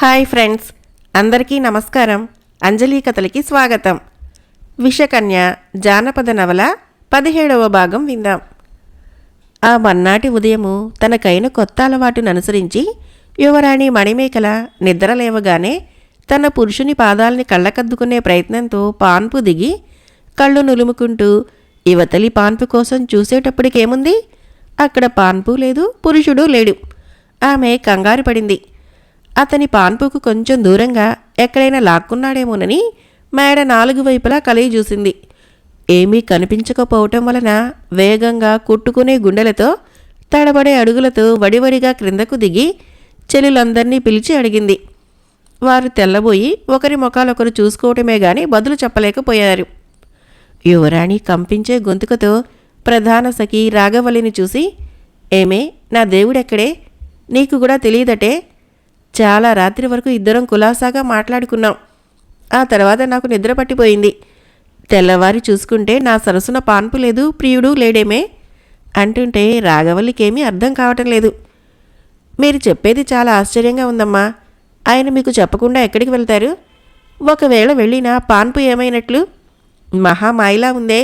Hi friends, అందరికీ నమస్కారం. అంజలి కథలకి స్వాగతం. విషకన్య జానపద నవల 17వ భాగం విందాం. ఆ మన్నాటి ఉదయము తనకైన కొత్త అలవాటును అనుసరించి యువరాణి మణిమేఖల నిద్రలేవగానే తన పురుషుని పాదాలని కళ్ళకద్దుకునే ప్రయత్నంతో పాన్పు దిగి కళ్ళు నులుముకుంటూ యువతలి పాన్పు కోసం చూసేటప్పటికేముంది, అక్కడ పాన్పు లేదు, పురుషుడు లేడు. ఆమె కంగారు పడింది. అతని పాన్పుకు కొంచెం దూరంగా ఎక్కడైనా లాక్కున్నాడేమోనని మేడ 4 వైపులా కలిగి చూసింది. ఏమీ కనిపించకపోవటం వలన వేగంగా కుట్టుకునే గుండెలతో తడబడే అడుగులతో వడివడిగా క్రిందకు దిగి చెల్లులందరినీ పిలిచి అడిగింది. వారు తెల్లబోయి ఒకరి ముఖాలొకరు చూసుకోవటమే గాని బదులు చెప్పలేకపోయారు. యువరాణి కంపించే గొంతుకతో ప్రధాన సఖి రాఘవల్లిని చూసి, ఏమే, నా దేవుడెక్కడే? నీకు కూడా తెలియదటే. చాలా రాత్రి వరకు ఇద్దరం కులాసాగా మాట్లాడుకున్నాం. ఆ తర్వాత నాకు నిద్ర పట్టిపోయింది. తెల్లవారి చూసుకుంటే నా సరసున పాన్పు లేదు, ప్రియుడు లేడేమే అంటుంటే రాఘవల్లికేమీ అర్థం కావటం లేదు. మీరు చెప్పేది చాలా ఆశ్చర్యంగా ఉందమ్మా. ఆయన మీకు చెప్పకుండా ఎక్కడికి వెళ్తారు? ఒకవేళ వెళ్ళినా పాన్పు ఏమైనట్లు? మహామాయిలా ఉందే.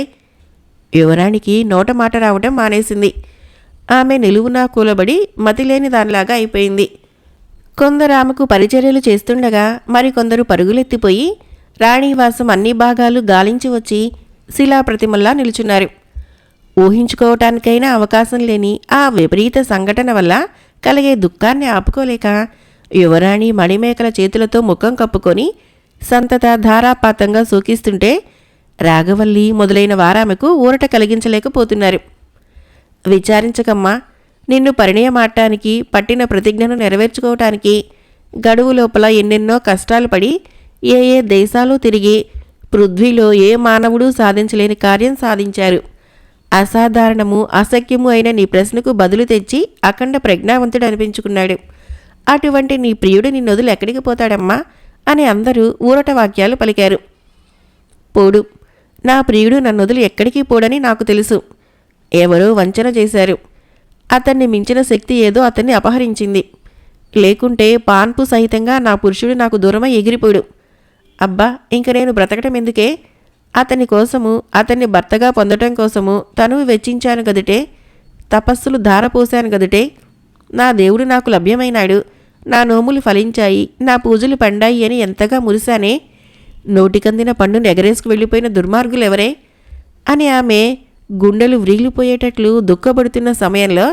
యువరానికి నోట మాట రావటం మానేసింది. ఆమె నిలువునా కూలబడి మతిలేని దానిలాగా అయిపోయింది. కొందరు ఆమెకు పరిచర్యలు చేస్తుండగా మరికొందరు పరుగులెత్తిపోయి రాణివాసం అన్ని భాగాలు గాలించి వచ్చి శిలాప్రతిమల్లా నిలుచున్నారు. ఊహించుకోవటానికైనా అవకాశం లేని ఆ విపరీత సంఘటన వల్ల కలిగే దుఃఖాన్ని ఆపుకోలేక యువరాణి మణిమేఖల చేతులతో ముఖం కప్పుకొని సంతత ధారాపాతంగా సూకిస్తుంటే రాఘవల్లి మొదలైన వారామెకు ఊరట కలిగించలేకపోతున్నారు. విచారించకమ్మా, నిన్ను పరిణయమాటానికి పట్టిన ప్రతిజ్ఞను నెరవేర్చుకోవటానికి గడువు లోపల ఎన్నెన్నో కష్టాలు పడి ఏ ఏ దేశాలు తిరిగి పృథ్వీలో ఏ మానవుడు సాధించలేని కార్యం సాధించారు. అసాధారణము అసఖ్యము అయిన నీ ప్రశ్నకు బదులు తెచ్చి అఖండ ప్రజ్ఞావంతుడు అనిపించుకున్నాడు. అటువంటి నీ ప్రియుడు నిన్నొదులు ఎక్కడికి పోతాడమ్మా అని అందరూ ఊరట వాక్యాలు పలికారు. పోడు, నా ప్రియుడు నన్నొదులు ఎక్కడికి పోడని నాకు తెలుసు. ఎవరో వంచన చేశారు. అతన్ని మించిన శక్తి ఏదో అతన్ని అపహరించింది. లేకుంటే పాన్పు సహితంగా నా పురుషుడు నాకు దూరమై ఎగిరిపోడు. అబ్బా, ఇంక నేను బ్రతకటం ఎందుకే? అతని కోసము, అతన్ని భర్తగా పొందటం కోసము తనువు వెచ్చించాను గదుటే, తపస్సులు ధారపోశాను గదుటే. నా దేవుడు నాకు లభ్యమైనాడు, నా నోములు ఫలించాయి, నా పూజలు పండాయి అని ఎంతగా మురిశానే. నోటికందిన పండును ఎగరేసుకు వెళ్ళిపోయిన దుర్మార్గులెవరే అని ఆమె గుండెలు వ్రీలిపోయేటట్లు దుఃఖపడుతున్న సమయంలో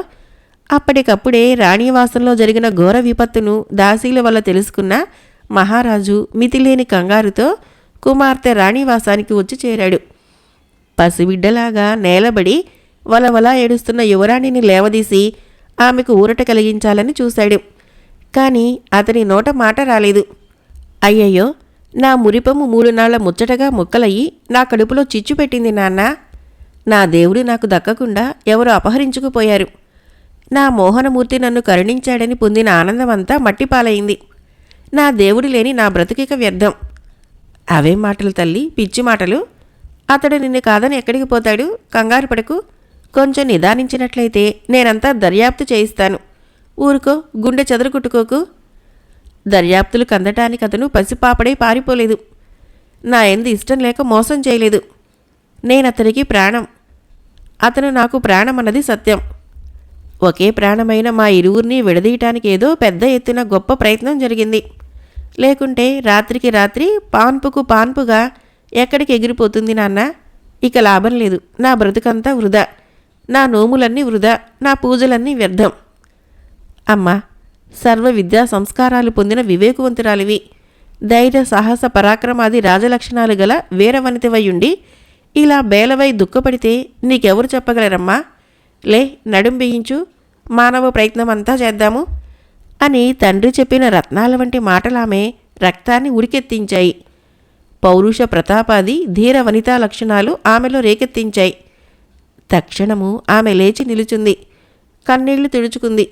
అప్పటికప్పుడే రాణివాసంలో జరిగిన ఘోర విపత్తును దాసీల వల్ల తెలుసుకున్న మహారాజు మితిలేని కంగారుతో కుమార్తె రాణివాసానికి వచ్చి చేరాడు. పసిబిడ్డలాగా నేలబడి వలవలా ఏడుస్తున్న యువరాణిని లేవదీసి ఆమెకు ఊరట కలిగించాలని చూశాడు. కానీ అతని నోట మాట రాలేదు. అయ్యయ్యో, నా మురిపము 3 నాళ్ల ముచ్చటగా ముక్కలయ్యి నా కడుపులో చిచ్చు పెట్టింది నాన్న. నా దేవుడు నాకు దక్కకుండా ఎవరో అపహరించుకుపోయారు. నా మోహనమూర్తి నన్ను కరుణించాడని పొందిన ఆనందమంతా మట్టిపాలైంది. నా దేవుడు లేని నా బ్రతుకిక వ్యర్థం. అవేం మాటలు తల్లి, పిచ్చి మాటలు. అతడు నిన్ను కాదని ఎక్కడికి పోతాడు? కంగారు పడకు. కొంచెం నిదానించినట్లయితే నేనంతా దర్యాప్తు చేయిస్తాను. ఊరుకో, గుండె చెదరుకుట్టుకోకు. దర్యాప్తులు కందటానికి అతను పసిపాపడై పారిపోలేదు. నా ఎందు ఇష్టం లేక మోసం చేయలేదు. నేనతనికి ప్రాణం, అతను నాకు ప్రాణమన్నది సత్యం. ఒకే ప్రాణమైన మా ఇరువురిని విడదీయటానికి ఏదో పెద్ద ఎత్తున గొప్ప ప్రయత్నం జరిగింది. లేకుంటే రాత్రికి రాత్రి పాన్పుకు పాన్పుగా ఎక్కడికి ఎగిరిపోతుంది నాన్న. ఇక లాభం లేదు. నా బ్రతుకంతా వృధా, నా నోములన్నీ వృధా, నా పూజలన్నీ వ్యర్థం. అమ్మా, సర్వ విద్యా సంస్కారాలు పొందిన వివేకవంతురాలివి, ధైర్య సాహస పరాక్రమాది రాజలక్షణాలు గల వీరవనితవయుండి ఇలా బేలవై దుఃఖపడితే నీకెవరు చెప్పగలరమ్మా? లే, నడుం బిగించు, మానవ ప్రయత్నం అంతా చేద్దాము అని తండ్రి చెప్పిన రత్నాల వంటి మాటలామె రక్తాన్ని ఉడికెత్తించాయి. పౌరుష ప్రతాపాది ధీర వనితా లక్షణాలు ఆమెలో రేకెత్తించాయి. తక్షణము ఆమె లేచి నిలుచుంది. కన్నీళ్లు తుడుచుకుంది.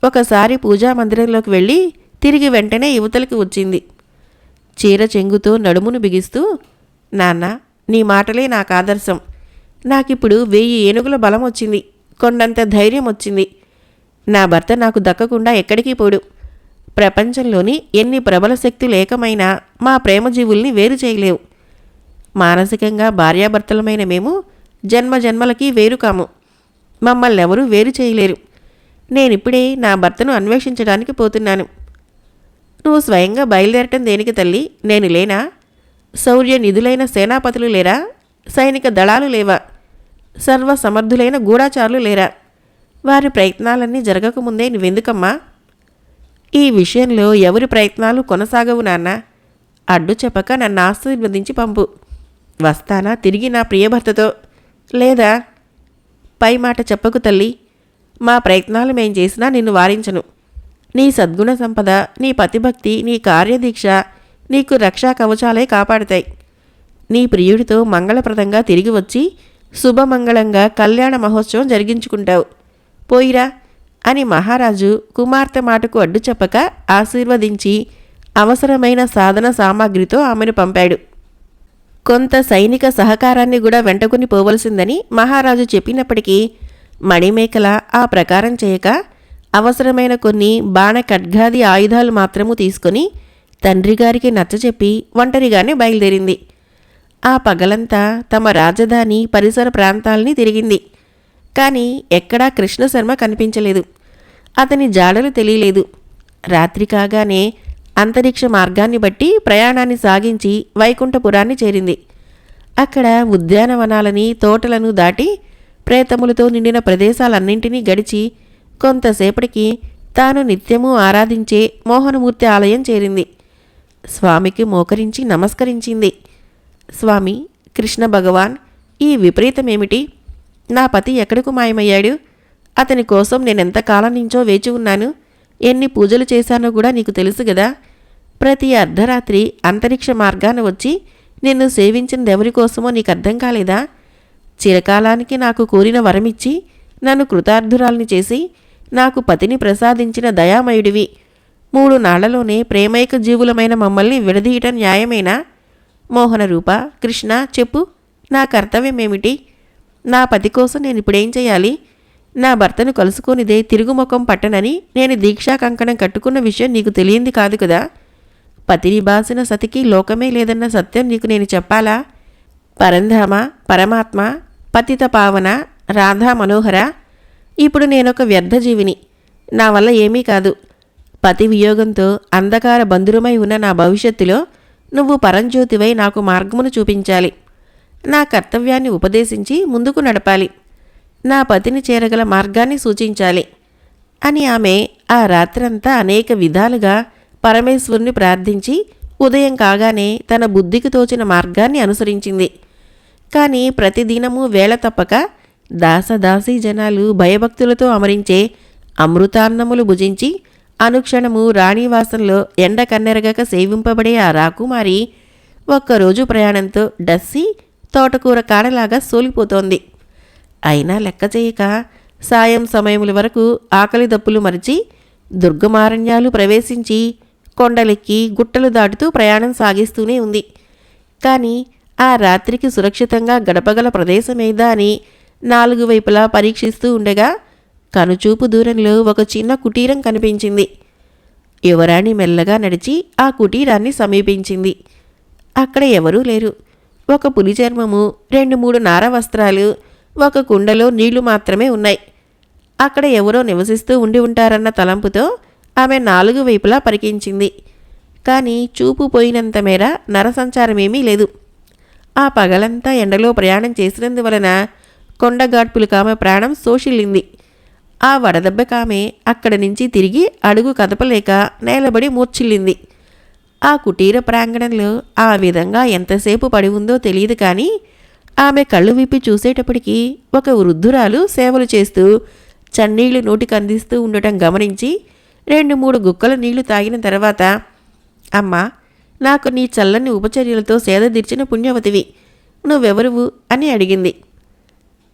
ఒకసారి పూజామందిరంలోకి వెళ్ళి తిరిగి వెంటనే యువతలకి వచ్చింది. చీర చెంగుతో నడుమును బిగిస్తూ, నాన్న, నీ మాటలే నాకు ఆదర్శం. నాకిప్పుడు 1000 ఏనుగుల బలం వచ్చింది, కొండంత ధైర్యం వచ్చింది. నా భర్త నాకు దక్కకుండా ఎక్కడికి పోడు. ప్రపంచంలోని ఎన్ని ప్రబల శక్తులు ఏకమైనా మా ప్రేమజీవుల్ని వేరు చేయలేవు. మానసికంగా భార్యాభర్తలమైన మేము జన్మజన్మలకి వేరు కాము. మమ్మల్నెవరూ వేరు చేయలేరు. నేనిప్పుడే నా భర్తను అన్వేషించడానికి పోతున్నాను. నువ్వు స్వయంగా బయలుదేరటం దేనికి తల్లి? నేను లేనా? శౌర్య నిధులైన సేనాపతులు లేరా? సైనిక దళాలు లేవా? సర్వసమర్థులైన గూఢాచారులు లేరా? వారి ప్రయత్నాలన్నీ జరగకముందే నువ్వెందుకమ్మా? ఈ విషయంలో ఎవరి ప్రయత్నాలు కొనసాగవు నాన్న. అడ్డు చెప్పక నన్ను ఆశీర్వదించి పంపు. వస్తానా తిరిగి నా ప్రియభర్తతో? లేదా? పై మాట చెప్పకు తల్లి. మా ప్రయత్నాలు మేం చేసినా నిన్ను వారించను. నీ సద్గుణ సంపద, నీ పతిభక్తి, నీ కార్యదీక్ష నీకు రక్షా కవచాలే కాపాడుతాయి. నీ ప్రియుడితో మంగళప్రదంగా తిరిగి వచ్చి శుభమంగళంగా కళ్యాణ మహోత్సవం జరిగించుకుంటావు. పోయిరా అని మహారాజు కుమార్తె మాటకు అడ్డు చెప్పక ఆశీర్వదించి అవసరమైన సాధన సామాగ్రితో ఆమెను పంపాడు. కొంత సైనిక సహకారాన్ని కూడా వెంటకుని పోవలసిందని మహారాజు చెప్పినప్పటికీ మణిమేకల ఆ ప్రకారం చేయక అవసరమైన కొన్ని బాణ ఖడ్గాది ఆయుధాలు మాత్రము తీసుకొని తండ్రిగారికి నచ్చచెప్పి ఒంటరిగానే బయలుదేరింది. ఆ పగలంతా తమ రాజధాని పరిసర ప్రాంతాల్ని తిరిగింది. కానీ ఎక్కడా కృష్ణశర్మ కనిపించలేదు. అతని జాడలు తెలియలేదు. రాత్రి కాగానే అంతరిక్ష మార్గాన్ని బట్టి ప్రయాణాన్ని సాగించి వైకుంఠపురాన్ని చేరింది. అక్కడ ఉద్యానవనాలని తోటలను దాటి ప్రేతములతో నిండిన ప్రదేశాలన్నింటినీ గడిచి కొంతసేపటికి తాను నిత్యము ఆరాధించే మోహనమూర్తి ఆలయం చేరింది. స్వామికి మోకరించి నమస్కరించింది. స్వామి, కృష్ణ భగవాన్, ఈ విపరీతమేమిటి? నా పతి ఎక్కడకు మాయమయ్యాడు? అతని కోసం నేనెంతకాలం నుంచో వేచి ఉన్నాను. ఎన్ని పూజలు చేశానో కూడా నీకు తెలుసు గదా. ప్రతి అర్ధరాత్రి అంతరిక్ష మార్గాన వచ్చి నిన్ను సేవించిందెవరి కోసమో నీకు అర్థం కాలేదా? చిరకాలానికి నాకు కోరిన వరమిచ్చి నన్ను కృతార్థురాల్ని చేసి నాకు పతిని ప్రసాదించిన దయామయుడివి. 3 నాళ్లలోనే ప్రేమైక జీవులమైన మమ్మల్ని విడదీయటం న్యాయమేనా? మోహన రూప, కృష్ణ, చెప్పు, నా కర్తవ్యమేమిటి? నా పతి కోసం నేనిప్పుడేం చేయాలి? నా భర్తను కలుసుకొనిదే తిరుగుముఖం పట్టనని నేను దీక్షా కంకణం కట్టుకున్న విషయం నీకు తెలియంది కాదు కదా. పతిని బాసిన సతికి లోకమే లేదన్న సత్యం నీకు నేను చెప్పాలా? పరంధామ, పరమాత్మ, పతిత పావన, రాధా మనోహర, ఇప్పుడు నేనొక వ్యర్థజీవిని. నా వల్ల ఏమీ కాదు. పతి వియోగంతో అంధకార బంధురమై ఉన్న నా భవిష్యత్తులో నువ్వు పరంజ్యోతివై నాకు మార్గమును చూపించాలి. నా కర్తవ్యాన్ని ఉపదేశించి ముందుకు నడపాలి. నా పతిని చేరగల మార్గాన్ని సూచించాలి అని ఆమె ఆ రాత్రంతా అనేక విధాలుగా పరమేశ్వరుని ప్రార్థించి ఉదయం కాగానే తన బుద్ధికి తోచిన మార్గాన్ని అనుసరించింది. కానీ ప్రతిదినము వేళ తప్పక దాసదాసీ జనాలు భయభక్తులతో అమరించే అమృతాన్నములు భుజించి అనుక్షణము రాణివాసంలో ఎండ కన్నెరగక సేవింపబడే ఆ రాకుమారి ఒక్కరోజు ప్రయాణంతో డస్సి తోటకూర కాడలాగా సోలిపోతోంది. అయినా లెక్క చేయక సాయం సమయముల వరకు ఆకలి దప్పులు మరిచి దుర్గమారణ్యాలు ప్రవేశించి కొండలెక్కి గుట్టలు దాటుతూ ప్రయాణం సాగిస్తూనే ఉంది. కానీ ఆ రాత్రికి సురక్షితంగా గడపగల ప్రదేశమేదా అని 4 వైపులా పరీక్షిస్తూ ఉండగా కనుచూపు దూరంలో ఒక చిన్న కుటీరం కనిపించింది. యువరాణి మెల్లగా నడిచి ఆ కుటీరాన్ని సమీపించింది. అక్కడ ఎవరూ లేరు. ఒక పులి చర్మము, 2-3 నార వస్త్రాలు, ఒక కుండలో నీళ్లు మాత్రమే ఉన్నాయి. అక్కడ ఎవరో నివసిస్తూ ఉండి ఉంటారన్న తలంపుతో ఆమె 4 వైపులా పరికించింది. కానీ చూపు పోయినంత మేర నరసంచారమేమీ లేదు. ఆ పగలంతా ఎండలో ప్రయాణం చేసినందువలన కొండగాడ్పులకామె ప్రాణం శోషిల్లింది. ఆ వడదెబ్బకామె అక్కడి నుంచి తిరిగి అడుగు కదపలేక నేలబడి మూర్ఛిల్లింది. ఆ కుటీర ప్రాంగణంలో ఆ విధంగా ఎంతసేపు పడి ఉందో తెలియదు. కానీ ఆమె కళ్ళు విప్పి చూసేటప్పటికీ ఒక వృద్ధురాలు సేవలు చేస్తూ చన్నీళ్లు నోటికి అందిస్తూ ఉండటం గమనించి 2-3 గుక్కల నీళ్లు తాగిన తర్వాత, అమ్మా, నాకు నీ చల్లని ఉపచర్యలతో సేదదీర్చిన పుణ్యవతివి, నువ్వెవరువు అని అడిగింది.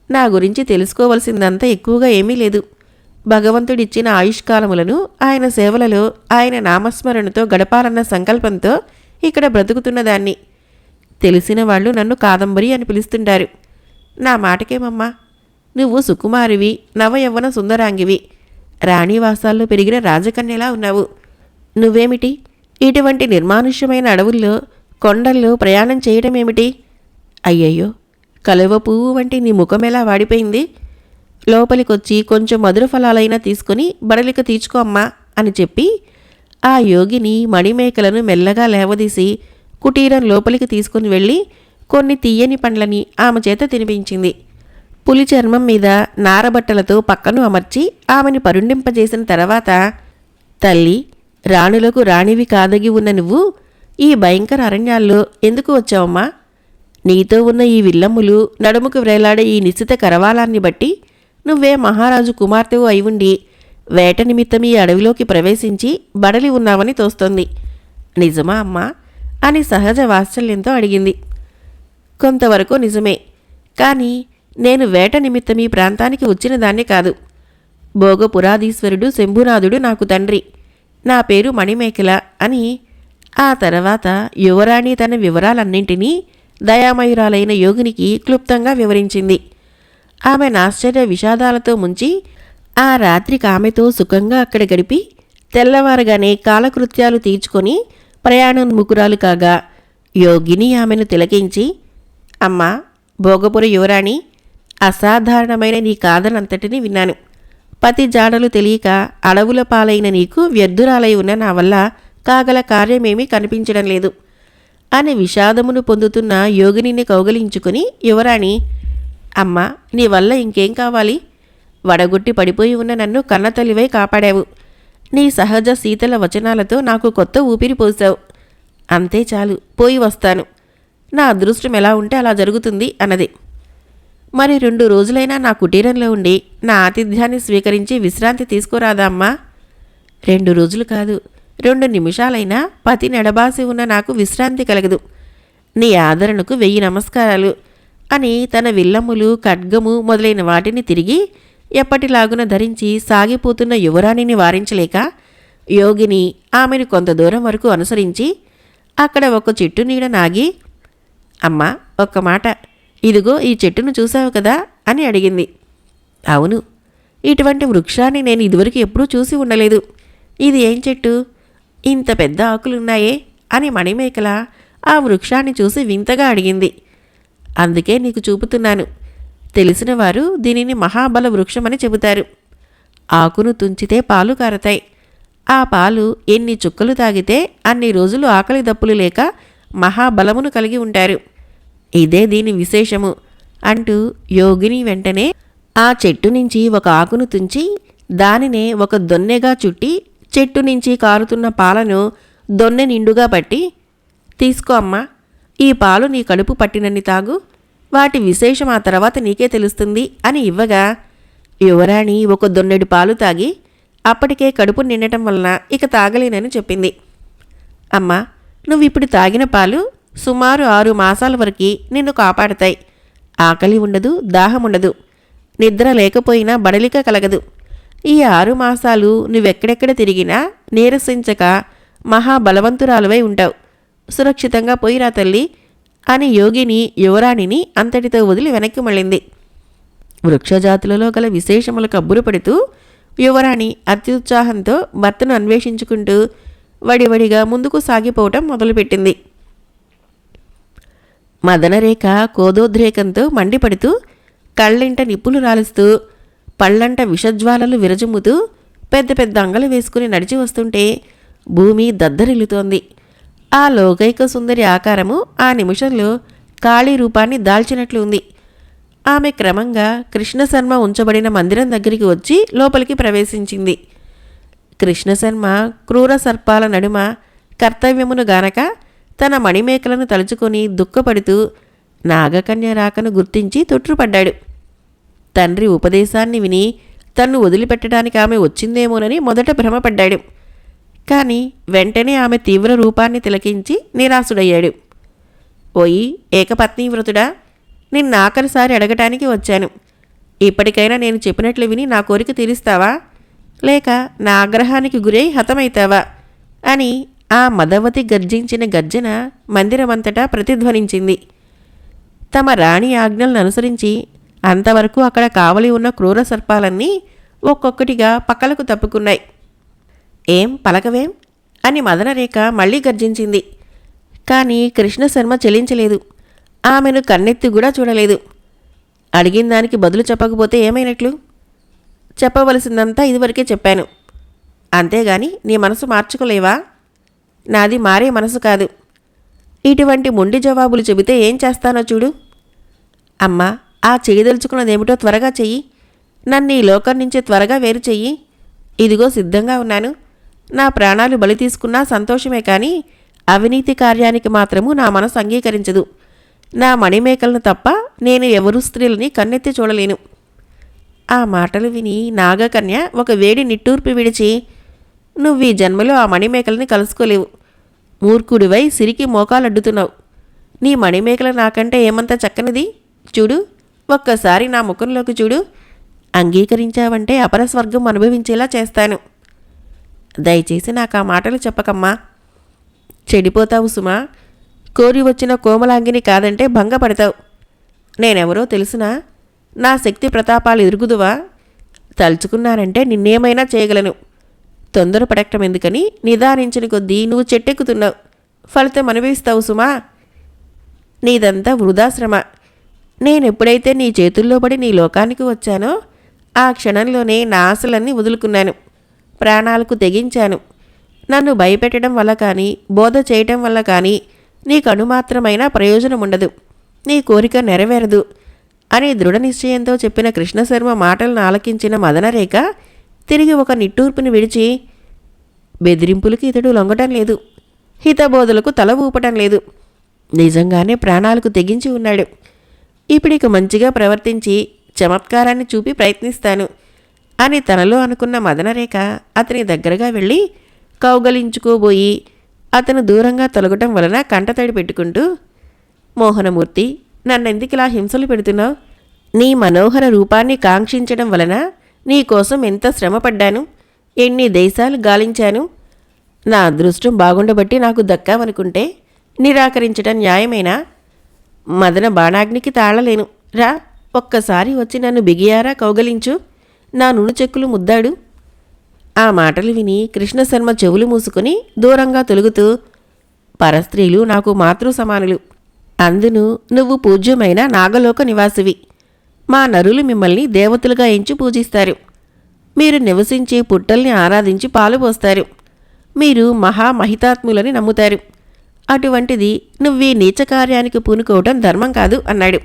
నా గురించి తెలుసుకోవలసిందంతా ఎక్కువగా ఏమీ లేదు. భగవంతుడిచ్చిన ఆయుష్కాలములను ఆయన సేవలలో ఆయన నామస్మరణతో గడపాలన్న సంకల్పంతో ఇక్కడ బ్రతుకుతున్నదాన్ని. తెలిసిన వాళ్ళు నన్ను కాదంబరి అని పిలుస్తుంటారు. నా మాటకేమమ్మా, నువ్వు సుకుమారివి, నవయవ్వన సుందరాంగివి, రాణివాసాల్లో పెరిగిన రాజకన్యలా ఉన్నావు. నువ్వేమిటి ఇటువంటి నిర్మానుష్యమైన అడవుల్లో కొండల్లో ప్రయాణం చేయటమేమిటి? అయ్యయ్యో, కలువ పువ్వు వంటి నీ ముఖమెలా వాడిపోయింది? లోపలికొచ్చి కొంచెం మధుర ఫలాలైనా తీసుకుని బడలిక తీర్చుకో అమ్మా అని చెప్పి ఆ యోగిని మణిమేకలను మెల్లగా లేవదీసి కుటీరం లోపలికి తీసుకుని వెళ్ళి కొన్ని తీయని పండ్లని ఆమె చేత తినిపించింది. పులి చర్మం మీద నారబట్టలతో పక్కను అమర్చి ఆమెని పరుండింపజేసిన తర్వాత, తల్లి, రాణులకు రాణివి కాదగి ఉన్న నువ్వు ఈ భయంకర అరణ్యాల్లో ఎందుకు వచ్చావమ్మా? నీతో ఉన్న ఈ విల్లమ్ములు, నడుముకు వ్రేలాడే ఈ నిశ్చిత కరవాలాన్ని బట్టి నువ్వే మహారాజు కుమార్తెవు అయి ఉండి వేట నిమిత్తం ఈ అడవిలోకి ప్రవేశించి బడలి ఉన్నావని తోస్తోంది. నిజమా అమ్మా అని సహజ వాత్సల్యంతో అడిగింది. కొంతవరకు నిజమే, కానీ నేను వేట నిమిత్తం ఈ ప్రాంతానికి వచ్చిన దాన్ని కాదు. భోగపురాధీశ్వరుడు శంభునాథుడు నాకు తండ్రి. నా పేరు మణిమేఖల అని ఆ తర్వాత యువరాణి తన వివరాలన్నింటినీ దయామయురాలైన యోగినికి క్లుప్తంగా వివరించింది. ఆమె ఆశ్చర్య విషాదాలతో ముంచి ఆ రాత్రికి ఆమెతో సుఖంగా అక్కడ గడిపి తెల్లవారగానే కాలకృత్యాలు తీర్చుకొని ప్రయాణోన్ముఖురాలు కాగా యోగిని ఆమెను తిలకించి, అమ్మా, భోగపుర యువరాణి, అసాధారణమైన నీ కాదనంతటిని విన్నాను. పతి జాడలు తెలియక అడవుల పాలైన నీకు వ్యర్థురాలై ఉన్న నా వల్ల కాగల కార్యమేమీ కనిపించడం లేదు అని విషాదమును పొందుతున్న యోగినిని కౌగలించుకుని యువరాణి, అమ్మా, నీ వల్ల ఇంకేం కావాలి? వడగొట్టి పడిపోయి ఉన్న నన్ను కన్నతల్లివై కాపాడావు. నీ సహజ శీతల వచనాలతో నాకు కొత్త ఊపిరి పోసావు. అంతే చాలు, పోయి వస్తాను. నా అదృష్టం ఎలా ఉంటే అలా జరుగుతుంది అన్నది. మరి 2 రోజులైనా నా కుటీరంలో ఉండి నా ఆతిథ్యాన్ని స్వీకరించి విశ్రాంతి తీసుకోరాదా అమ్మా? 2 రోజులు కాదు, 2 నిమిషాలైనా పతి నెడబాసి ఉన్న నాకు విశ్రాంతి కలగదు. నీ ఆదరణకు 1000 నమస్కారాలు అని తన విల్లమ్ములు, ఖడ్గము మొదలైన వాటిని తిరిగి ఎప్పటిలాగున ధరించి సాగిపోతున్న యువరాణిని వారించలేక యోగిని ఆమెను కొంత దూరం వరకు అనుసరించి అక్కడ ఒక చెట్టు నీడ నాగి, అమ్మా, ఒక్క మాట, ఇదిగో ఈ చెట్టును చూశావు కదా అని అడిగింది. అవును, ఇటువంటి వృక్షాన్ని నేను ఇదివరకు ఎప్పుడూ చూసి ఉండలేదు. ఇది ఏం చెట్టు? ఇంత పెద్ద ఆకులున్నాయే అని మణిమేఖల ఆ వృక్షాన్ని చూసి వింతగా అడిగింది. అందుకే నీకు చూపుతున్నాను. తెలిసిన వారు దీనిని మహాబల వృక్షమని చెబుతారు. ఆకును తుంచితే పాలు కారతాయి. ఆ పాలు ఎన్ని చుక్కలు తాగితే అన్ని రోజులు ఆకలి దప్పులు లేక మహాబలమును కలిగి ఉంటారు. ఇదే దీని విశేషము అంటూ యోగిని వెంటనే ఆ చెట్టు నుంచి ఒక ఆకును తుంచి దానినే ఒక దొన్నెగా చుట్టి చెట్టు నుంచి కారుతున్న పాలను దొన్నె నిండుగా పట్టి, తీసుకో అమ్మా, ఈ పాలు నీ కడుపు పట్టినన్ని తాగు. వాటి విశేషం ఆ తర్వాత నీకే తెలుస్తుంది అని ఇవ్వగా యువరాణి ఒక దొన్నెడు పాలు తాగి అప్పటికే కడుపు నిండటం వలన ఇక తాగలేనని చెప్పింది. అమ్మా, నువ్విప్పుడు తాగిన పాలు సుమారు 6 మాసాల వరకు నిన్ను కాపాడతాయి. ఆకలి ఉండదు, దాహం ఉండదు, నిద్ర లేకపోయినా బడలిక కలగదు. ఈ 6 మాసాలు నువ్వెక్కడెక్కడ తిరిగినా నీరసించక మహాబలవంతురాలువై ఉంటావు. సురక్షితంగా పోయిరా తల్లి అని యోగిని యువరాణిని అంతటితో వదిలి వెనక్కి మళ్ళింది. వృక్షజాతులలో గల విశేషములు కబ్బురు పడుతూ యువరాణి అత్యుత్సాహంతో భర్తను అన్వేషించుకుంటూ వడివడిగా ముందుకు సాగిపోవటం మొదలుపెట్టింది. మదనరేఖ కోదోద్రేకంతో మండిపడుతూ కళ్ళింట నిప్పులు రాలుస్తూ పళ్ళంట విషజ్వాలలు విరజుమ్ముతూ పెద్ద పెద్ద అంగలు వేసుకుని నడిచి వస్తుంటే భూమి దద్దరిల్లుతోంది. ఆ లోకైక సుందరి ఆకారము ఆ నిమిషంలో కాళీ రూపాన్ని దాల్చినట్లు ఉంది. ఆమె క్రమంగా కృష్ణశర్మ ఉంచబడిన మందిరం దగ్గరికి వచ్చి లోపలికి ప్రవేశించింది. కృష్ణశర్మ క్రూర సర్పాల నడుమ కర్తవ్యమును గానక తన మణిమేకలను తలుచుకొని దుఃఖపడుతూ నాగకన్య రాకను గుర్తించి తొట్రుపడ్డాడు. తండ్రి ఉపదేశాన్ని విని తన్ను వదిలిపెట్టడానికి ఆమె వచ్చిందేమోనని మొదట భ్రమపడ్డాడు. కానీ వెంటనే ఆమె తీవ్ర రూపాన్ని తిలకించి నిరాశుడయ్యాడు. ఓయి ఏకపత్ని వ్రతుడా, నిన్నాఖరిసారి అడగటానికి వచ్చాను. ఇప్పటికైనా నేను చెప్పినట్లు విని నా కోరిక తీరుస్తావా, లేక నా ఆగ్రహానికి గురై హతమైతావా అని ఆ మదవతి గర్జించిన గర్జన మందిరమంతటా ప్రతిధ్వనించింది. తమ రాణి ఆజ్ఞలను అనుసరించి అంతవరకు అక్కడ కావలి ఉన్న క్రూర సర్పాలన్నీ ఒక్కొక్కటిగా పక్కలకు తప్పుకున్నాయి. ఏం పలకవేం అని మదనరేఖ మళ్ళీ గర్జించింది. కానీ కృష్ణశర్మ చెలించలేదు. ఆమెను కన్నెత్తి కూడా చూడలేదు. అడిగిన దానికి బదులు చెప్పకపోతే ఏమైనట్లు? చెప్పవలసిందంతా ఇదివరకే చెప్పాను. అంతేగాని నీ మనసు మార్చుకోలేవా? నాది మారే మనసు కాదు. ఇటువంటి మొండి జవాబులు చెబితే ఏం చేస్తానో చూడు. అమ్మా, ఆ చేయదలుచుకున్నదేమిటో త్వరగా చెయ్యి. నన్ను ఈ లోకం నుంచి త్వరగా వేరు చెయ్యి. ఇదిగో సిద్ధంగా ఉన్నాను. నా ప్రాణాలు బలి తీసుకున్నా సంతోషమే, కానీ అవినీతి కార్యానికి మాత్రము నా మనసు అంగీకరించదు. నా మణిమేకలను తప్ప నేను ఎవరు స్త్రీలని కన్నెత్తి చూడలేను. ఆ మాటలు విని నాగకన్య ఒక వేడి నిట్టూర్పు విడిచి, నువ్వీ జన్మలో ఆ మణిమేకల్ని కలుసుకోలేవు. మూర్ఖుడివై సిరికి మోకాలడ్డుతున్నావు. నీ మణిమేకల నాకంటే ఏమంత చక్కనిది? చూడు, ఒక్కసారి నా ముఖంలోకి చూడు. అంగీకరించావంటే అపరస్వర్గం అనుభవించేలా చేస్తాను. దయచేసి నాకు ఆ మాటలు చెప్పకమ్మా. చెడిపోతావు సుమా. కోరి వచ్చిన కోమలాంగిని కాదంటే భంగపడతావు. నేనెవరో తెలుసునా? నా శక్తి ప్రతాపాలు ఎరుగుదువా? తలుచుకున్నానంటే నిన్నేమైనా చేయగలను. తొందరపడటం ఎందుకని నిదానించిన కొద్దీ నువ్వు చెట్టెక్కుతున్నావు. ఫలితం అనుభవిస్తావు సుమా. నీదంతా వృధాశ్రమ. నేనెప్పుడైతే నీ చేతుల్లో పడి నీ లోకానికి వచ్చానో ఆ క్షణంలోనే నా ఆశలన్నీ వదులుకున్నాను. ప్రాణాలకు తెగించాను. నన్ను భయపెట్టడం వల్ల కానీ, బోధ చేయటం వల్ల కానీ నీకు అణుమాత్రమైన ప్రయోజనం ఉండదు. నీ కోరిక నెరవేరదు అని దృఢ నిశ్చయంతో చెప్పిన కృష్ణశర్మ మాటలను ఆలకించిన మదనరేఖ తిరిగి ఒక నిట్టూర్పుని విడిచి, బెదిరింపులకి ఇతడు లొంగటం లేదు, హితబోధలకు తల ఊపటం లేదు. నిజంగానే ప్రాణాలకు తెగించి ఉన్నాడు. ఇప్పుడిక మంచిగా ప్రవర్తించి చమత్కారాన్ని చూపి ప్రయత్నిస్తాను అని తనలో అనుకున్న మదనరేఖ అతని దగ్గరగా వెళ్ళి కౌగలించుకోబోయి అతను దూరంగా తొలగటం వలన కంటతడి పెట్టుకుంటూ, మోహనమూర్తి, నన్నెందుకిలా హింసలు పెడుతున్నావు? నీ మనోహర రూపాన్ని కాంక్షించడం వలన నీ కోసం ఎంత శ్రమపడ్డాను, ఎన్ని దేశాలు గాలించాను. నా అదృష్టం బాగుండబట్టి నాకు దక్కావనుకుంటే నిరాకరించటం న్యాయమేనా? మదన బాణాగ్నికి తాళలేను. రా, ఒక్కసారి వచ్చి నన్ను బిగియారా కౌగలించు, నా నునుచెక్కులు ముద్దాడు. ఆ మాటలు విని కృష్ణశర్మ చెవులు మూసుకుని దూరంగా తొలుగుతూ, పరస్త్రీలు నాకు మాతృ సమానులు. అందును నువ్వు పూజ్యమైన నాగలోక నివాసివి. మా నరులు మిమ్మల్ని దేవతలుగా ఎంచి పూజిస్తారు. మీరు నివసించే పుట్టల్ని ఆరాధించి పాలు పోస్తారు. మీరు మహామహితాత్ములని నమ్ముతారు. అటువంటిది నువ్వీ నీచకార్యానికి పూనుకోవటం ధర్మం కాదు అన్నాడు.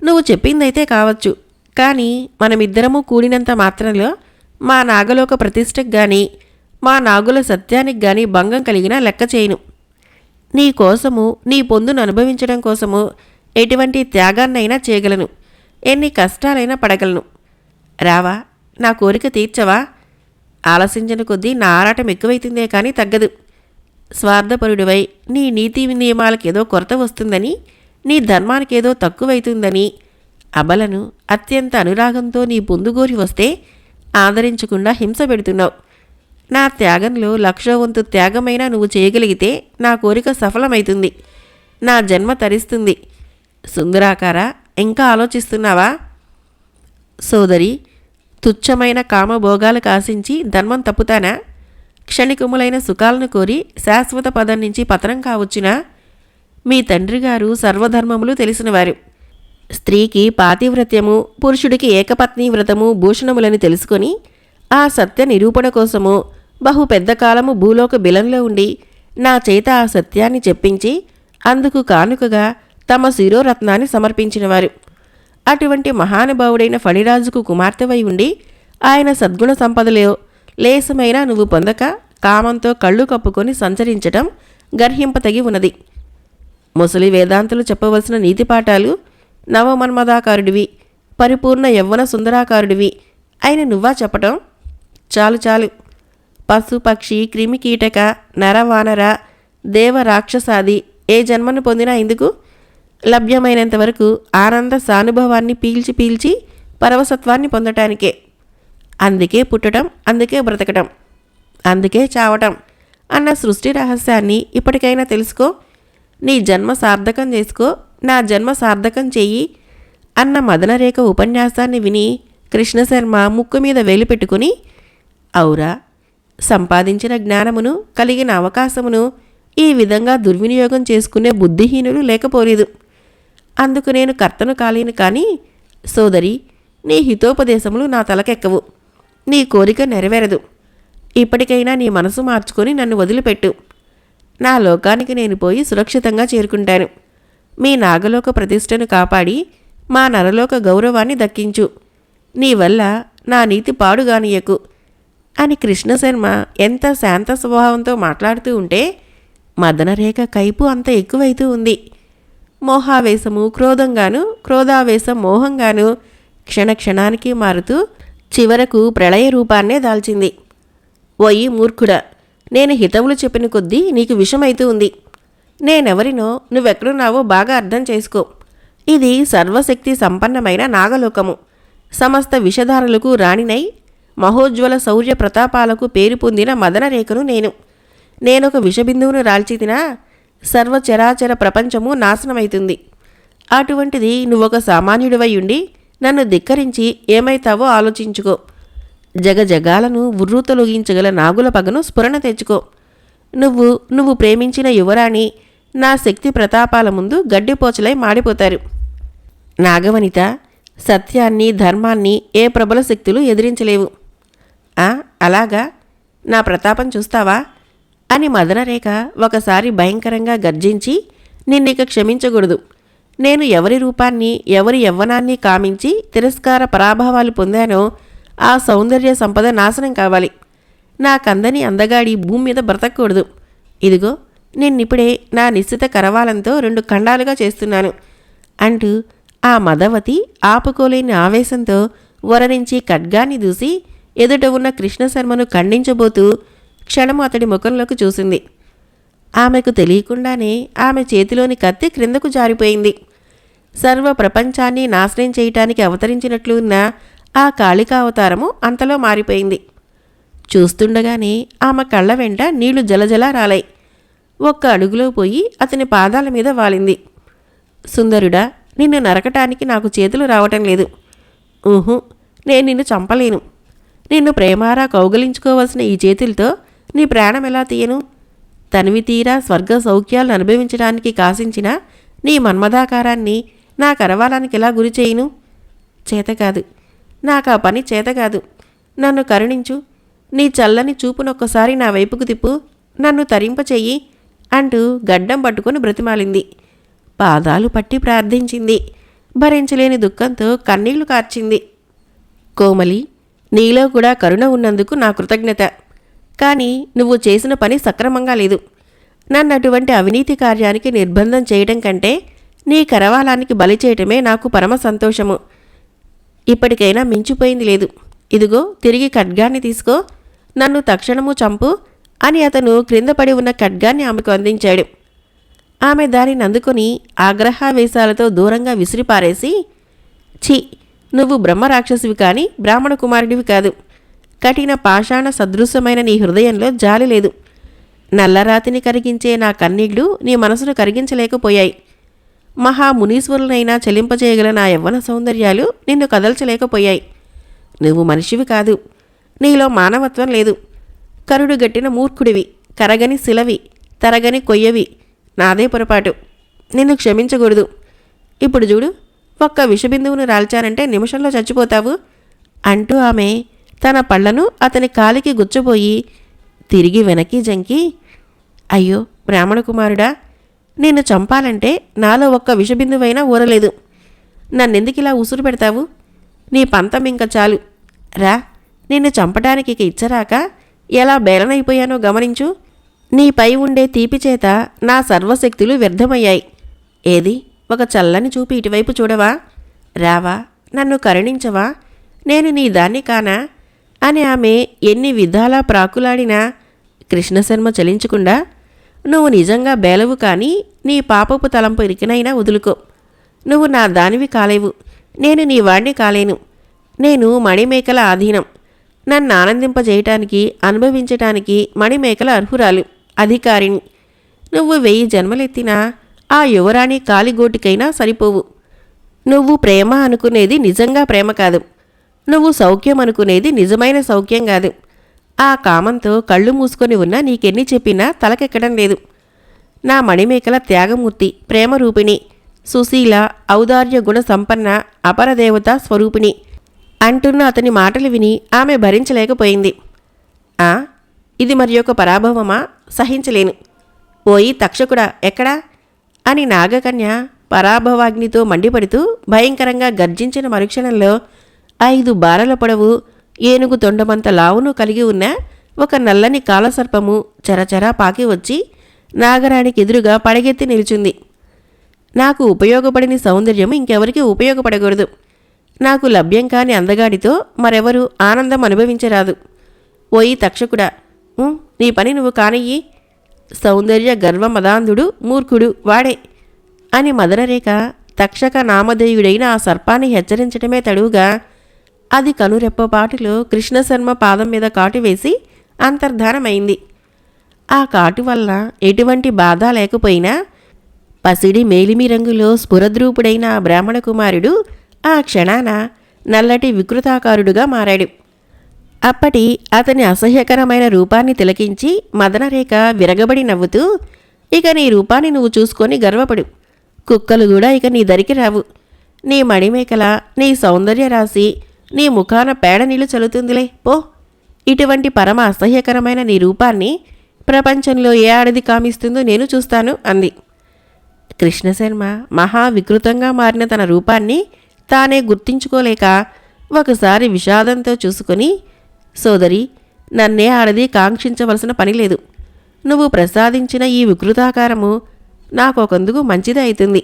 నువ్వు చెప్పిందైతే కావచ్చు, కానీ మనమిద్దరము కూడినంత మాత్రంలో మా నాగలోక ప్రతిష్టకు గాని, మా నాగుల సత్యానికి గాని భంగం కలిగినా లెక్క చేయను. నీ కోసము, నీ పొందును అనుభవించడం కోసము ఎటువంటి త్యాగాన్నైనా చేయగలను, ఎన్ని కష్టాలైనా పడగలను. రావా, నా కోరిక తీర్చవా? ఆలసించిన కొద్దీ నా ఆరాటం ఎక్కువైతుందే కానీ తగ్గదు. స్వార్థపరుడివై నీ నీతి నియమాలకేదో కొరత వస్తుందని, నీ ధర్మానికేదో తక్కువైతుందని అబలను అత్యంత అనురాగంతో నీ పొందుగోరి వస్తే ఆదరించకుండా హింస పెడుతున్నావు. నా త్యాగంలో 1,00,000 వంతు త్యాగమైనా నువ్వు చేయగలిగితే నా కోరిక సఫలమైతుంది, నా జన్మ తరిస్తుంది. సుందరాకార, ఇంకా ఆలోచిస్తున్నావా? సోదరి, తుచ్చమైన కామభోగాలకు ఆశించి ధర్మం తప్పుతానా? క్షణికములైన సుఖాలను కోరి శాశ్వత పదం నుంచి పతనం కావచ్చునా? మీ తండ్రిగారు సర్వధర్మములు తెలిసినవారు. స్త్రీకి పాతివ్రత్యము, పురుషుడికి ఏకపత్ని వ్రతము భూషణములని తెలుసుకొని ఆ సత్య నిరూపణ కోసము బహు పెద్ద కాలము భూలోక బిలంలో ఉండి నా చేత ఆ సత్యాన్ని చెప్పించి అందుకు కానుకగా తమ శిరోరత్నాన్ని సమర్పించినవారు. అటువంటి మహానుభావుడైన ఫణిరాజుకు కుమార్తెవై ఉండి ఆయన సద్గుణ సంపదలో లేసమైనా నువ్వు పొందక కామంతో కళ్ళు కప్పుకొని సంచరించటం గర్హింపతగి ఉన్నది. ముసలి వేదాంతులు చెప్పవలసిన నీతిపాఠాలు నవమన్మదాకారుడివి, పరిపూర్ణ యవ్వన సుందరాకారుడివి అయిన నువ్వా చెప్పటం? చాలు చాలు. పశు పక్షి క్రిమి కీటక నరవానర దేవ రాక్షసాది ఏ జన్మను పొందినా ఎందుకు? లభ్యమైనంత వరకు ఆనంద సానుభవాన్ని పీల్చి పీల్చి పరవసత్వాన్ని పొందటానికే. అందుకే పుట్టడం, అందుకే బ్రతకటం, అందుకే చావటం అన్న సృష్టి రహస్యాన్ని ఇప్పటికైనా తెలుసుకో. నీ జన్మ సార్థకం చేసుకో, నా జన్మ సార్థకం చెయ్యి అన్న మదనరేఖ ఉపన్యాసాన్ని విని కృష్ణశర్మ ముక్కు మీద వేలు పెట్టుకుని, అవురా, సంపాదించిన జ్ఞానమును, కలిగిన అవకాశమును ఈ విధంగా దుర్వినియోగం చేసుకునే బుద్ధిహీనులు లేకపోలేదు. అందుకు నేను కర్తను కాలేను. కానీ సోదరి, నీ హితోపదేశములు నా తలకెక్కవు. నీ కోరిక నెరవేరదు. ఇప్పటికైనా నీ మనసు మార్చుకొని నన్ను వదిలిపెట్టు. నా లోకానికి నేను పోయి సురక్షితంగా చేరుకుంటాను. మీ నాగలోక ప్రతిష్టను కాపాడి మా నరలోక గౌరవాన్ని దక్కించు. నీ వల్ల నా నీతి పాడుగానియకు అని కృష్ణశర్మ ఎంత శాంత స్వభావంతో మాట్లాడుతూ ఉంటే మదనరేఖ కైపు అంత ఎక్కువైతూ ఉంది. మోహావేశము క్రోధంగాను, క్రోధావేశం మోహంగాను క్షణక్షణానికి మారుతూ చివరకు ప్రళయ రూపాన్నే దాల్చింది. ఓయి మూర్ఖుడా, నేను హితవులు చెప్పిన కొద్దీ నీకు విషమైతూ ఉంది. నేనెవరినో, నువ్వెక్కడున్నావో బాగా అర్థం చేసుకో. ఇది సర్వశక్తి సంపన్నమైన నాగలోకము. సమస్త విషధారలకు రాణినై మహోజ్వల శౌర్య ప్రతాపాలకు పేరు పొందిన మదనరేఖను నేనొక విషబిందువును రాల్చితినా సర్వచరాచర ప్రపంచము నాశనమైతుంది. అటువంటిది నువ్వొక సామాన్యుడివై ఉండి నన్ను ధిక్కరించి ఏమైతావో ఆలోచించుకో. జగజగాలను ఉర్రూతలొగించగల నాగుల పగను స్ఫురణ తెచ్చుకో. నువ్వు ప్రేమించిన యువరాణి నా శక్తి ప్రతాపాల ముందు గడ్డిపోచలై మాడిపోతారు. నాగవనిత, సత్యాన్ని ధర్మాన్ని ఏ ప్రబల శక్తులు ఎదిరించలేవు. అలాగా? నా ప్రతాపం చూస్తావా అని మదనరేఖ ఒకసారి భయంకరంగా గర్జించి, నిన్నిక క్షమించకూడదు. నేను ఎవరి రూపాన్ని, ఎవరి యవ్వనాన్ని కామించి తిరస్కార పరాభావాలు పొందానో ఆ సౌందర్య సంపద నాశనం కావాలి. నాకందని అందగాడి భూమి మీద బ్రతకూడదు. ఇదిగో నిన్నిప్పుడే నా నిశ్చిత కరవాలంతో 2 ఖండాలుగా చేస్తున్నాను అంటూ ఆ మదవతి ఆపుకోలేని ఆవేశంతో వరరించి ఖడ్గాన్ని దూసి ఎదుట ఉన్న కృష్ణశర్మను ఖండించబోతూ క్షణము అతడి ముఖంలోకి చూసింది. ఆమెకు తెలియకుండానే ఆమె చేతిలోని కత్తి క్రిందకు జారిపోయింది. సర్వ ప్రపంచాన్ని నాశనం చేయటానికి అవతరించినట్లు ఉన్న ఆ కాళికావతారము అంతలో మారిపోయింది. చూస్తుండగానే ఆమె కళ్ళ వెంట నీళ్లు జలజలా రాలాయి. ఒక్క అడుగులో పోయి అతని పాదాల మీద వాలింది. సుందరుడా, నిన్ను నరకటానికి నాకు చేతులు రావటం లేదు. నేను నిన్ను చంపలేను. నిన్ను ప్రేమారా కౌగలించుకోవలసిన ఈ చేతులతో నీ ప్రాణం ఎలా తీయను? తనివి తీరా స్వర్గ సౌఖ్యాలను అనుభవించడానికి కాసించిన నీ మన్మథాకారాన్ని నా కరవాలానికి ఎలా గురి చేయను? చేతకాదు, నాకు ఆ పని చేతకాదు. నన్ను కరుణించు. నీ చల్లని చూపునొక్కసారి నా వైపుకు తిప్పు. నన్ను తరింపచెయ్యి అంటూ గడ్డం పట్టుకొని బ్రతిమాలింది. పాదాలు పట్టి ప్రార్థించింది. భరించలేని దుఃఖంతో కన్నీళ్లు కార్చింది. కోమలి, నీలో కూడా కరుణ ఉన్నందుకు నా కృతజ్ఞత. కానీ నువ్వు చేసిన పని సక్రమంగా లేదు. నన్ను అటువంటి అవినీతి కార్యానికి నిర్బంధం చేయడం కంటే నీ కరవాలానికి బలి చేయటమే నాకు పరమ సంతోషము. ఇప్పటికైనా మించిపోయింది లేదు. ఇదిగో తిరిగి ఖడ్గాన్ని తీసుకో. నన్ను తక్షణము చంపు అని అతను క్రింద పడి ఉన్న ఖడ్గాన్ని ఆమెకు అందించాడు. ఆమె దానిని అందుకొని ఆగ్రహావేశాలతో దూరంగా విసిరిపారేసి, ఛీ, నువ్వు బ్రహ్మరాక్షసివి కానీ బ్రాహ్మణ కుమారుడివి కాదు. కఠిన పాషాణ సదృశమైన నీ హృదయంలో జాలి లేదు. నల్లరాతిని కరిగించే నా కన్నీళ్లు నీ మనసును కరిగించలేకపోయాయి. మహామునీశ్వరులైనా చెలింపజేయగల నా యవ్వన సౌందర్యాలు నిన్ను కదల్చలేకపోయాయి. నువ్వు మనిషివి కాదు. నీలో మానవత్వం లేదు. కరుడు గట్టిన మూర్ఖుడివి, కరగని శిలవి, తరగని కొయ్యవి. నాదే పొరపాటు. నిన్ను క్షమించకూడదు. ఇప్పుడు చూడు, ఒక్క విషబిందువును రాల్చానంటే నిమిషంలో చచ్చిపోతావు అంటూ ఆమె తన పళ్లను అతని కాలికి గుచ్చబోయి తిరిగి వెనక్కి జంకి, అయ్యో బ్రాహ్మణ కుమారుడా, నిన్ను చంపాలంటే నాలో ఒక్క విషబిందువైనా ఊరలేదు. నన్నెందుకిలా ఉసురు పెడతావు? నీ పంతం ఇంక చాలు. రా, నిన్ను చంపటానికి ఇక ఇచ్చరాక ఎలా బేలనైపోయానో గమనించు. నీపై ఉండే తీపి చేత నా సర్వశక్తులు వ్యర్థమయ్యాయి. ఏది, ఒక చల్లని చూపి ఇటువైపు చూడవా? రావా, నన్ను కరుణించవా? నేను నీ దాన్ని కానా అని ఆమె ఎన్ని విధాలా ప్రాకులాడినా కృష్ణశర్మ చలించకుండా, నువ్వు నిజంగా బేలవు కానీ నీ పాపపు తలంపు ఇరికినైనా వదులుకో. నువ్వు నా దానివి కాలేవు. నేను నీ వాణ్ణి కాలేను. నేను మణిమేకల ఆధీనం. నన్ను ఆనందింపజేయటానికి, అనుభవించటానికి మణిమేకల అర్హురాలు, అధికారిని. నువ్వు 1000 జన్మలెత్తినా ఆ యువరాణి కాలిగోటికైనా సరిపోవు. నువ్వు ప్రేమ అనుకునేది నిజంగా ప్రేమ కాదు. నువ్వు సౌఖ్యం అనుకునేది నిజమైన సౌఖ్యం కాదు. ఆ కామంతో కళ్ళు మూసుకొని ఉన్నా నీకెన్ని చెప్పినా తలకెక్కడం లేదు. నా మణిమేకల త్యాగమూర్తి, ప్రేమరూపిణి, సుశీల, ఔదార్య గుణ సంపన్న, అపరదేవత స్వరూపిణి అంటున్న అతని మాటలు విని ఆమె భరించలేకపోయింది. ఆ ఇది మరి ఒక పరాభవమా? సహించలేను. ఓయి తక్షకుడా, ఎక్కడా అని నాగకన్య పరాభవాగ్నితో మండిపడుతూ భయంకరంగా గర్జించిన మరుక్షణంలో 5 బారల పొడవు, ఏనుగు తొండమంత లావును కలిగి ఉన్న ఒక నల్లని కాలసర్పము చరచరా పాకి వచ్చి నాగరానికి ఎదురుగా పడగెత్తి నిలిచింది. నాకు ఉపయోగపడిన సౌందర్యం ఇంకెవరికి ఉపయోగపడకూడదు. నాకు లభ్యం కాని అందగాడితో మరెవరూ ఆనందం అనుభవించరాదు. ఓయి తక్షకుడా, నీ పని నువ్వు కానియ్యి. సౌందర్య గర్వమదాంధుడు మూర్ఖుడు వాడే అని మదనరేఖ తక్షక నామధేయుడైన ఆ సర్పాన్ని హెచ్చరించటమే తడువుగా అది కనురెప్పపాటులో కృష్ణశర్మ పాదం మీద కాటు వేసి అంతర్ధానమైంది. ఆ కాటు వల్ల ఎటువంటి బాధ లేకపోయినా పసిడి మేలిమి రంగులో స్ఫురద్రూపుడైన ఆ బ్రాహ్మణ కుమారుడు ఆ క్షణాన నల్లటి వికృతాకారుడుగా మారాడు. అప్పటి అతని అసహ్యకరమైన రూపాన్ని తిలకించి మదనరేఖ విరగబడి నవ్వుతూ, ఇక నీ రూపాన్ని నువ్వు చూసుకొని గర్వపడు. కుక్కలు కూడా ఇక నీ దరికి రావు. నీ మణిమేకల, నీ సౌందర్య రాశి నీ ముఖాన పేడ నీళ్లు చల్లుతుందిలే పో. ఇటువంటి పరమ అసహ్యకరమైన నీ రూపాన్ని ప్రపంచంలో ఏ ఆడది కామిస్తుందో నేను చూస్తాను అంది. కృష్ణశర్మ మహా వికృతంగా మారిన తన రూపాన్ని తానే గుర్తించుకోలేక ఒకసారి విషాదంతో చూసుకొని, సోదరి, నన్నే ఆడది కాంక్షించవలసిన పని లేదు. నువ్వు ప్రసాదించిన ఈ వికృతాకారము నాకొకందుకు మంచిది అవుతుంది.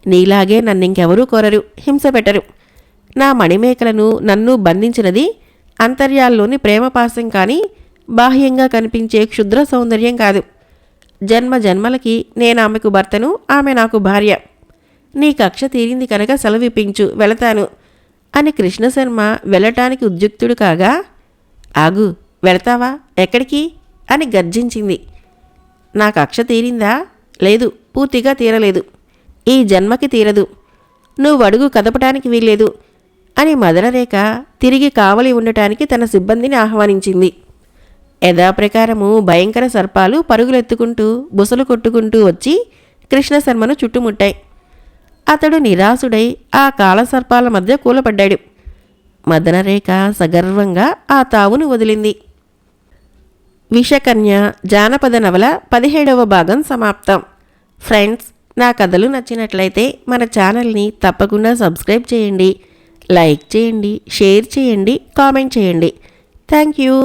నీలాగే నన్నింకెవరూ కోరరు, హింస పెట్టరు. నా మణిమేకలను నన్ను బంధించినది అంతర్యాల్లోని ప్రేమపాసం కానీ బాహ్యంగా కనిపించే క్షుద్ర సౌందర్యం కాదు. జన్మ జన్మలకి నేను ఆమెకు భర్తను, ఆమె నాకు భార్య. నీ కక్ష తీరింది కనుక సెలవిప్పించు, వెళతాను అని కృష్ణశర్మ వెళ్ళటానికి ఉద్యుక్తుడు కాగా, ఆగు, వెళతావా? ఎక్కడికి అని గర్జించింది. నా కక్ష తీరిందా? లేదు, పూర్తిగా తీరలేదు. ఈ జన్మకి తీరదు. నువ్వు అడుగు కదపటానికి వీల్లేదు అని మదనరేఖ తిరిగి కావలి ఉండటానికి తన సిబ్బందిని ఆహ్వానించింది. యథాప్రకారము భయంకర సర్పాలు పరుగులెత్తుకుంటూ బుసలు కొట్టుకుంటూ వచ్చి కృష్ణశర్మను చుట్టుముట్టాయి. అతడు నిరాశుడై ఆ కాలసర్పాల మధ్య కూలపడ్డాడు. మదనరేఖ సగర్వంగా ఆ తావును వదిలింది. విషకన్య జానపద నవల 17వ భాగం సమాప్తం. ఫ్రెండ్స్, నా కథలు నచ్చినట్లయితే మన ఛానల్ని తప్పకుండా సబ్స్క్రైబ్ చేయండి, లైక్ చేయండి, షేర్ చేయండి, కామెంట్ చేయండి. Thank you.